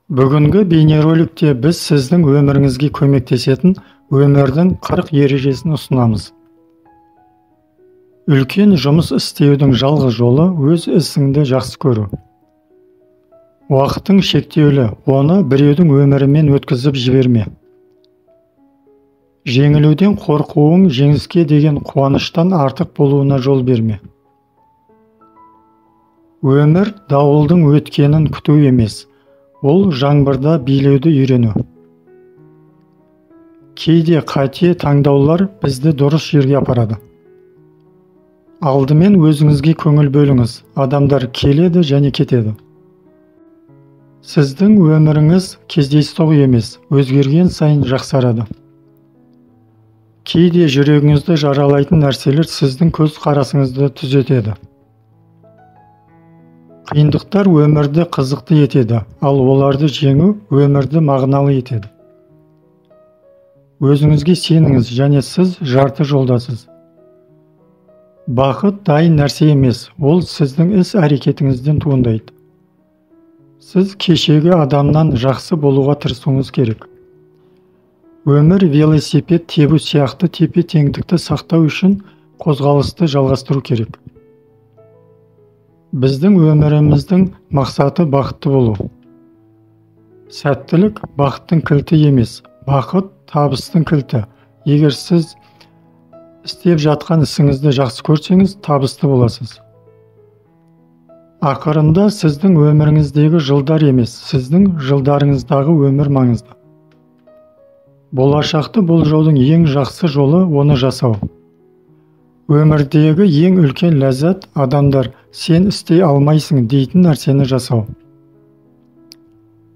Бүгінгі бейнероликте біз сіздің өміріңізге көмектесетін өмірдің 40 ережесін ұсынамыз. Үлкен жұмыс істеудің жалғыз жолы өз ісіңді жақсы көру. Уақытың шектеулі, оны біреудің өмірімен өткізіп жіберме. Жеңілуден қорқуың жеңіске деген қуаныштан артық болуына жол берме. Өмір дауылдың өткенін күту емес, ол жаңбырда билеуді үйрену. Кейде қате таңдаулар бізді дұрыс жерге апарады. Алдымен өзіңізге көңіл бөліңіз, адамдар келеді және кетеді. Сіздің өміріңіз кездейсоқ емес, өзгерген сайын жақсарады. Кейде жүрегіңізді жаралайтын нәрселер сіздің көз қарасыңызды түзетеді. Қиындықтар өмірді қызықты етеді, ал оларды жеңу өмірді мағыналы етеді. Өзіңізге сеніңіз, және сіз жарты жолдасыз. Бақыт дайын нәрсе емес, ол сіздің іс-әрекетіңізден туындайды. Сіз кешегі адамнан жақсы болуға тырысуыңыз керек. Өмір велосипед тебу сияқты тепе-теңдікті сақтау үшін қозғалысты жалғастыру керек. Біздің өміріміздің мақсаты бақытты болу. Сәттілік бақыттың кілті емес, бақыт табыстың кілті. Егер сіз істеп жатқан ісіңізді жақсы көрсеңіз, табысты боласыз. Ақырында сіздің өміріңіздегі жылдар емес, сіздің жылдарыңыздағы өмір маңызды. Болашақты болжаудың ең жақсы жолы оны жасау. Өмірдегі ең үлкен ләззат адамдар сен істей алмайсың дейтін нәрсені жасау.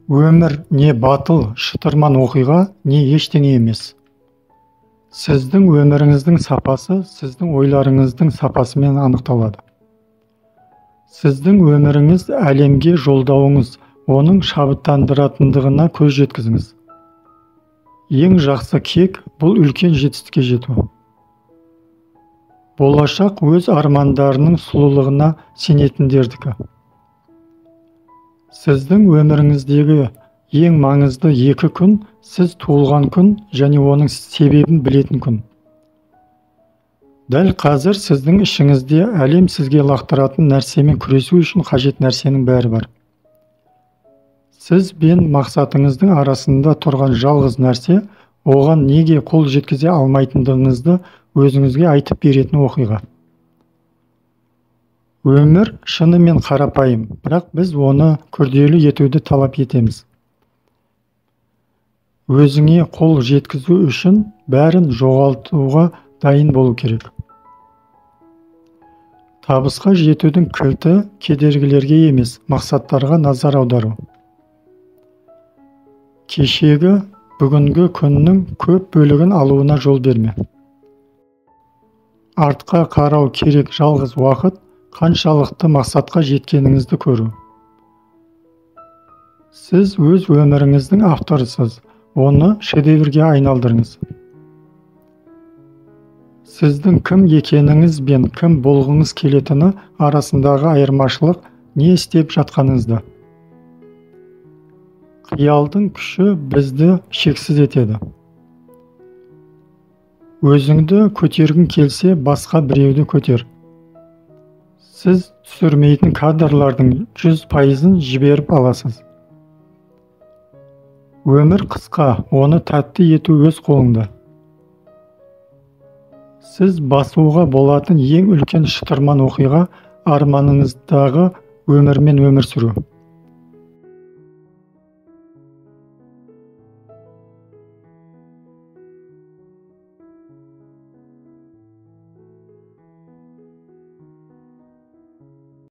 Өмір не батыл, шытырман оқиға, не ештеңе емес. Сіздің өміріңіздің сапасы сіздің ойларыңыздың сапасымен анықталады. Сіздің өміріңіз әлемге жолдауыңыз, оның шабыттандыратындығына көз жеткізіңіз. Ең жақсы кек бұл үлкен жетістікке жету. Болашақ өз армандарының сұлулығына сенетіндердікі. Сіздің өміріңіздегі ең маңызды 2 күн сіз туылған күн және оның себебін білетін күн. Дәл қазір сіздің ішіңізде әлем сізге лақтыратын нәрсемен күресу үшін қажет нәрсенің бәрі бар. Сіз бен мақсатыңыздың арасында тұрған жалғыз нәрсе оған неге қол жеткізе алмайтындығыңызды өзіңізге айтып беретін оқиға. Өмір шынымен қарапайым, бірақ біз оны күрделі етуді талап етеміз. Өзіңе қол жеткізу үшін бәрін жоғалтуға дайын болу керек. Табысқа жетудің кілті кедергілерге емес, мақсаттарға назар аудару. Кешегі, бүгінгі күннің көп бөлігін алуына жол берме. Артқа қарау керек жалғыз уақыт, қаншалықты мақсатқа жеткеніңізді көру. Сіз өз өміріңіздің авторысыз, оны шедеврге айналдырыңыз. Сіздің кім екеніңіз бен кім болғыңыз келетіні арасындағы айырмашылық не істеп жатқаныңызда. Қиялдың күші бізді шексіз етеді. Өзіңді көтергің келсе, басқа біреуді көтер. Сіз түсірмейтін кадрлардың 100%-ын жіберіп аласыз. Өмір қысқа, оны тәтті ету өз қолыңда. Сіз басуға болатын ең үлкен шытырман оқиға арманыңыздағы өмірмен өмір сүру.